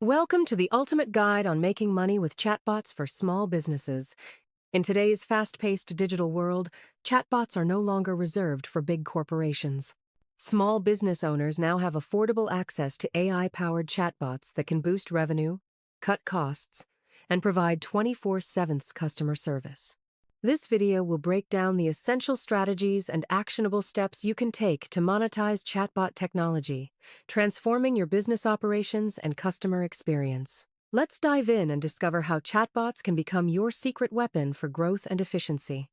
Welcome to the ultimate guide on making money with chatbots for small businesses. In today's fast-paced digital world, chatbots are no longer reserved for big corporations. Small business owners now have affordable access to AI-powered chatbots that can boost revenue, cut costs, and provide 24/7 customer service. This video will break down the essential strategies and actionable steps you can take to monetize chatbot technology, transforming your business operations and customer experience. Let's dive in and discover how chatbots can become your secret weapon for growth and efficiency.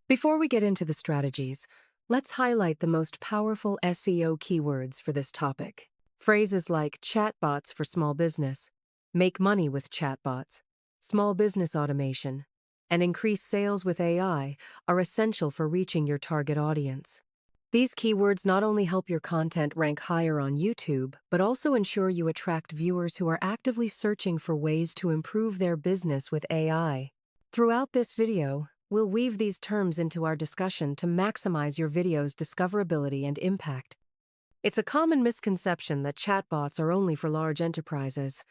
Before we get into the strategies, let's highlight the most powerful SEO keywords for this topic. Phrases like chatbots for small business, make money with chatbots, small business automation, and increase sales with AI are essential for reaching your target audience. These keywords not only help your content rank higher on YouTube, but also ensure you attract viewers who are actively searching for ways to improve their business with AI. Throughout this video, we'll weave these terms into our discussion to maximize your video's discoverability and impact. It's a common misconception that chatbots are only for large enterprises.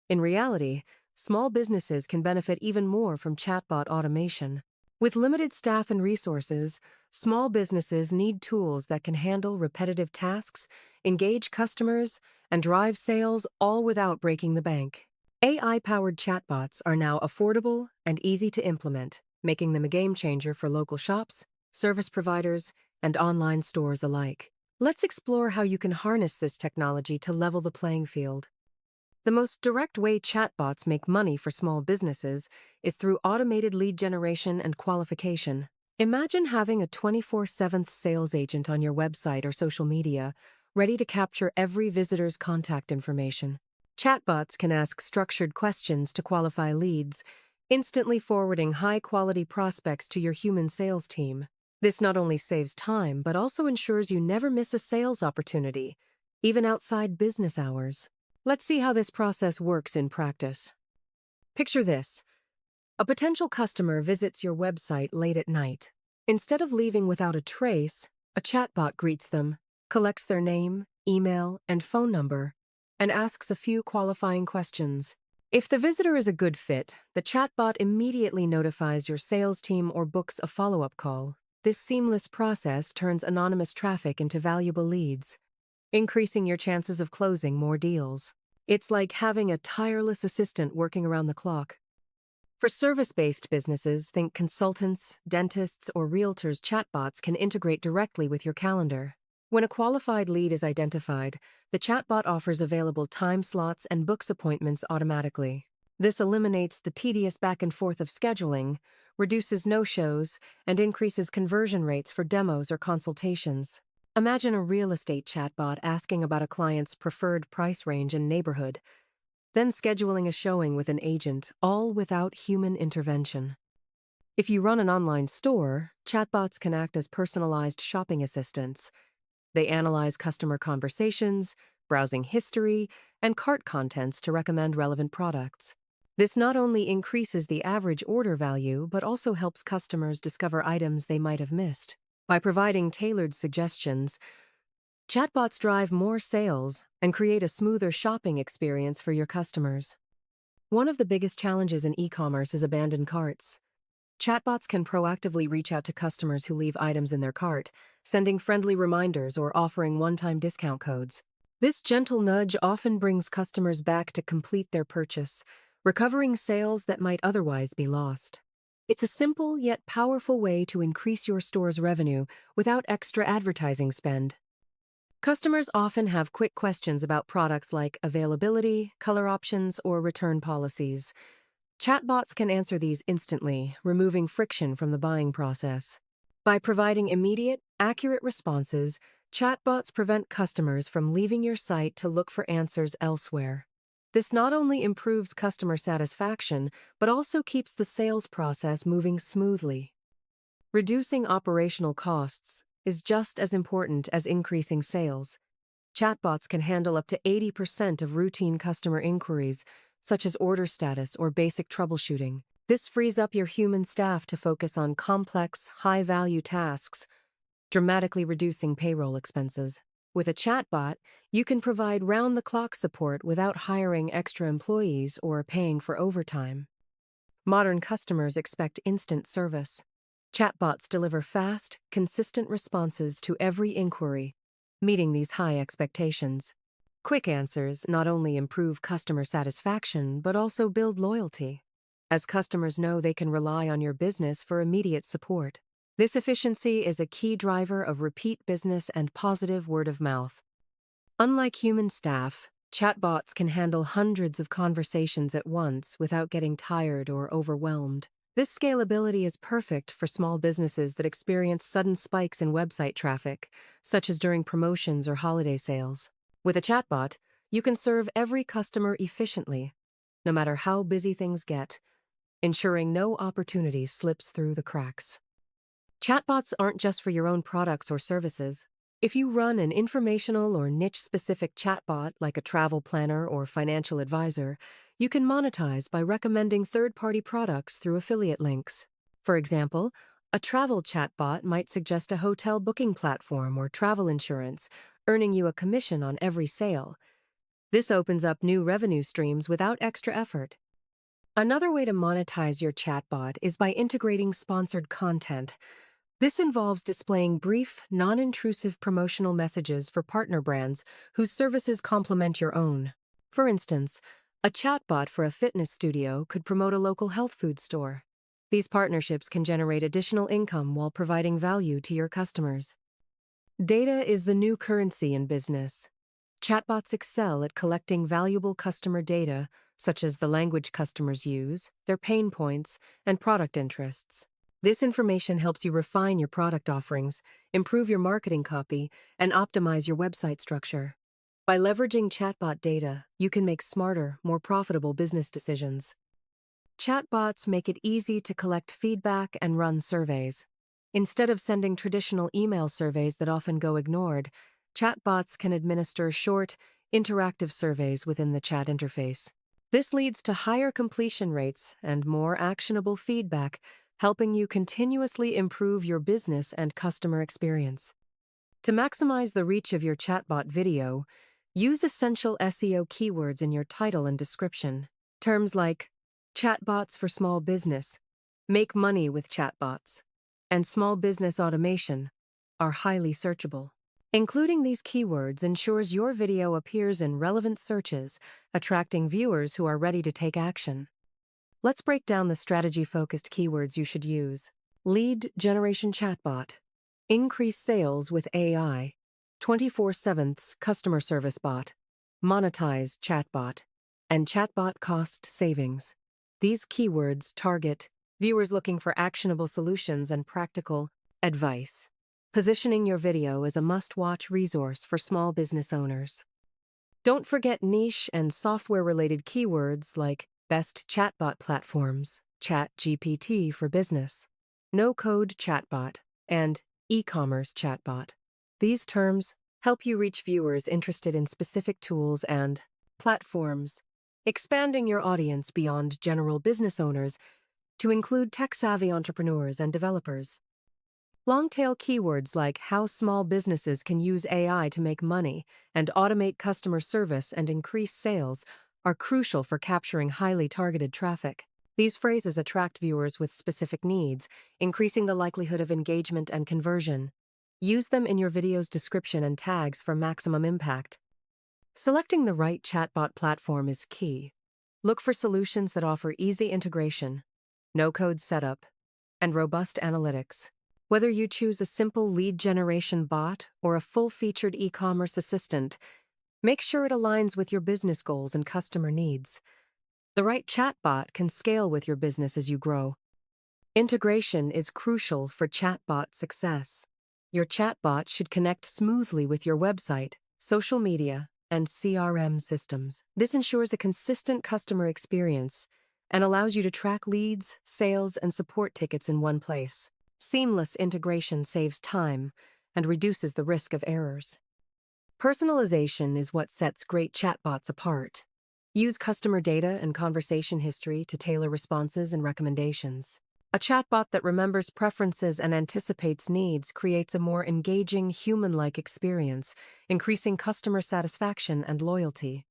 In reality, small businesses can benefit even more from chatbot automation. With limited staff and resources, small businesses need tools that can handle repetitive tasks, engage customers, and drive sales, all without breaking the bank. AI-powered chatbots are now affordable and easy to implement, making them a game changer for local shops, service providers, and online stores alike. Let's explore how you can harness this technology to level the playing field. The most direct way chatbots make money for small businesses is through automated lead generation and qualification. Imagine having a 24/7 sales agent on your website or social media, ready to capture every visitor's contact information. Chatbots can ask structured questions to qualify leads, instantly forwarding high-quality prospects to your human sales team. This not only saves time, but also ensures you never miss a sales opportunity, even outside business hours. Let's see how this process works in practice. Picture this. A potential customer visits your website late at night. Instead of leaving without a trace, a chatbot greets them, collects their name, email, and phone number, and asks a few qualifying questions. If the visitor is a good fit, the chatbot immediately notifies your sales team or books a follow-up call. This seamless process turns anonymous traffic into valuable leads, increasing your chances of closing more deals. It's like having a tireless assistant working around the clock. For service-based businesses, think consultants, dentists, or realtors. Chatbots can integrate directly with your calendar. When a qualified lead is identified, the chatbot offers available time slots and books appointments automatically. This eliminates the tedious back and forth of scheduling, reduces no-shows, and increases conversion rates for demos or consultations. Imagine a real estate chatbot asking about a client's preferred price range and neighborhood, then scheduling a showing with an agent, all without human intervention. If you run an online store, chatbots can act as personalized shopping assistants. They analyze customer conversations, browsing history, and cart contents to recommend relevant products. This not only increases the average order value, but also helps customers discover items they might have missed. By providing tailored suggestions, chatbots drive more sales and create a smoother shopping experience for your customers. One of the biggest challenges in e-commerce is abandoned carts. Chatbots can proactively reach out to customers who leave items in their cart, sending friendly reminders or offering one-time discount codes. This gentle nudge often brings customers back to complete their purchase, recovering sales that might otherwise be lost. It's a simple yet powerful way to increase your store's revenue without extra advertising spend. Customers often have quick questions about products like availability, color options, or return policies. Chatbots can answer these instantly, removing friction from the buying process. By providing immediate, accurate responses, chatbots prevent customers from leaving your site to look for answers elsewhere. This not only improves customer satisfaction, but also keeps the sales process moving smoothly. Reducing operational costs is just as important as increasing sales. Chatbots can handle up to 80% of routine customer inquiries, such as order status or basic troubleshooting. This frees up your human staff to focus on complex, high-value tasks, dramatically reducing payroll expenses. With a chatbot, you can provide round-the-clock support without hiring extra employees or paying for overtime. Modern customers expect instant service. Chatbots deliver fast, consistent responses to every inquiry, meeting these high expectations. Quick answers not only improve customer satisfaction but also build loyalty, as customers know they can rely on your business for immediate support. This efficiency is a key driver of repeat business and positive word of mouth. Unlike human staff, chatbots can handle hundreds of conversations at once without getting tired or overwhelmed. This scalability is perfect for small businesses that experience sudden spikes in website traffic, such as during promotions or holiday sales. With a chatbot, you can serve every customer efficiently, no matter how busy things get, ensuring no opportunity slips through the cracks. Chatbots aren't just for your own products or services. If you run an informational or niche-specific chatbot like a travel planner or financial advisor, you can monetize by recommending third-party products through affiliate links. For example, a travel chatbot might suggest a hotel booking platform or travel insurance, earning you a commission on every sale. This opens up new revenue streams without extra effort. Another way to monetize your chatbot is by integrating sponsored content. This involves displaying brief, non-intrusive promotional messages for partner brands whose services complement your own. For instance, a chatbot for a fitness studio could promote a local health food store. These partnerships can generate additional income while providing value to your customers. Data is the new currency in business. Chatbots excel at collecting valuable customer data, such as the language customers use, their pain points, and product interests. This information helps you refine your product offerings, improve your marketing copy, and optimize your website structure. By leveraging chatbot data, you can make smarter, more profitable business decisions. Chatbots make it easy to collect feedback and run surveys. Instead of sending traditional email surveys that often go ignored, chatbots can administer short, interactive surveys within the chat interface. This leads to higher completion rates and more actionable feedback, helping you continuously improve your business and customer experience. To maximize the reach of your chatbot video, use essential SEO keywords in your title and description. Terms like chatbots for small business, make money with chatbots, and small business automation are highly searchable. Including these keywords ensures your video appears in relevant searches, attracting viewers who are ready to take action. Let's break down the strategy-focused keywords you should use. Lead generation chatbot, increase sales with AI, 24/7 customer service bot, monetize chatbot, and chatbot cost savings. These keywords target viewers looking for actionable solutions and practical advice, positioning your video as a must-watch resource for small business owners. Don't forget niche and software-related keywords like best chatbot platforms, ChatGPT for business, no-code chatbot, and e-commerce chatbot. These terms help you reach viewers interested in specific tools and platforms, expanding your audience beyond general business owners to include tech-savvy entrepreneurs and developers. Long-tail keywords like how small businesses can use AI to make money and automate customer service and increase sales are crucial for capturing highly targeted traffic. These phrases attract viewers with specific needs, increasing the likelihood of engagement and conversion. Use them in your video's description and tags for maximum impact. Selecting the right chatbot platform is key. Look for solutions that offer easy integration, no-code setup, and robust analytics. Whether you choose a simple lead generation bot or a full-featured e-commerce assistant, make sure it aligns with your business goals and customer needs. The right chatbot can scale with your business as you grow. Integration is crucial for chatbot success. Your chatbot should connect smoothly with your website, social media, and CRM systems. This ensures a consistent customer experience and allows you to track leads, sales, and support tickets in one place. Seamless integration saves time and reduces the risk of errors. Personalization is what sets great chatbots apart. Use customer data and conversation history to tailor responses and recommendations. A chatbot that remembers preferences and anticipates needs creates a more engaging, human-like experience, increasing customer satisfaction and loyalty.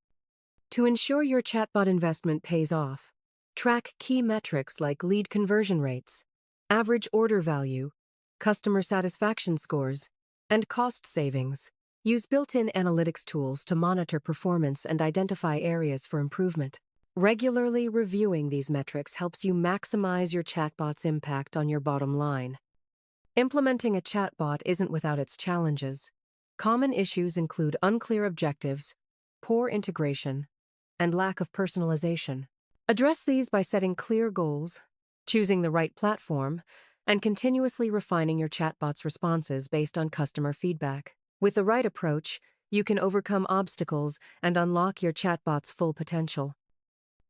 To ensure your chatbot investment pays off, track key metrics like lead conversion rates, average order value, customer satisfaction scores, and cost savings. Use built-in analytics tools to monitor performance and identify areas for improvement. Regularly reviewing these metrics helps you maximize your chatbot's impact on your bottom line. Implementing a chatbot isn't without its challenges. Common issues include unclear objectives, poor integration, and lack of personalization. Address these by setting clear goals, choosing the right platform, and continuously refining your chatbot's responses based on customer feedback. With the right approach, you can overcome obstacles and unlock your chatbot's full potential.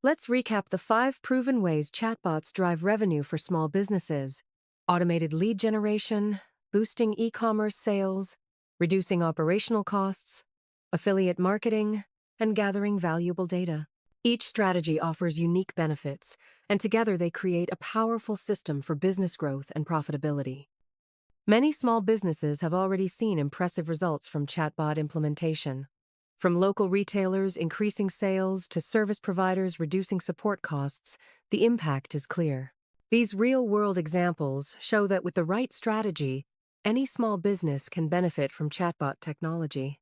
Let's recap the 5 proven ways chatbots drive revenue for small businesses: automated lead generation, boosting e-commerce sales, reducing operational costs, affiliate marketing, and gathering valuable data. Each strategy offers unique benefits, and together they create a powerful system for business growth and profitability. Many small businesses have already seen impressive results from chatbot implementation. From local retailers increasing sales to service providers reducing support costs, the impact is clear. These real-world examples show that with the right strategy, any small business can benefit from chatbot technology.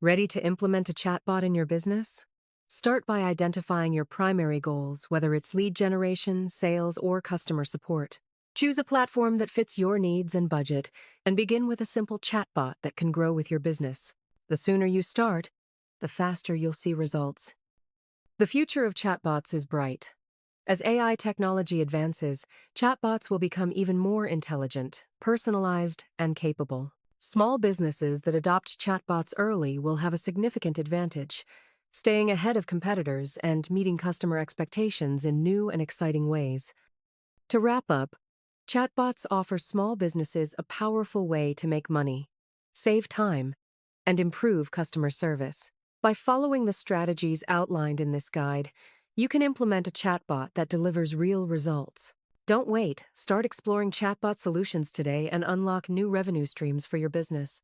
Ready to implement a chatbot in your business? Start by identifying your primary goals, whether it's lead generation, sales, or customer support. Choose a platform that fits your needs and budget, and begin with a simple chatbot that can grow with your business. The sooner you start, the faster you'll see results. The future of chatbots is bright. As AI technology advances, chatbots will become even more intelligent, personalized, and capable. Small businesses that adopt chatbots early will have a significant advantage, staying ahead of competitors and meeting customer expectations in new and exciting ways. To wrap up, chatbots offer small businesses a powerful way to make money, save time, and improve customer service. By following the strategies outlined in this guide, you can implement a chatbot that delivers real results. Don't wait. Start exploring chatbot solutions today and unlock new revenue streams for your business.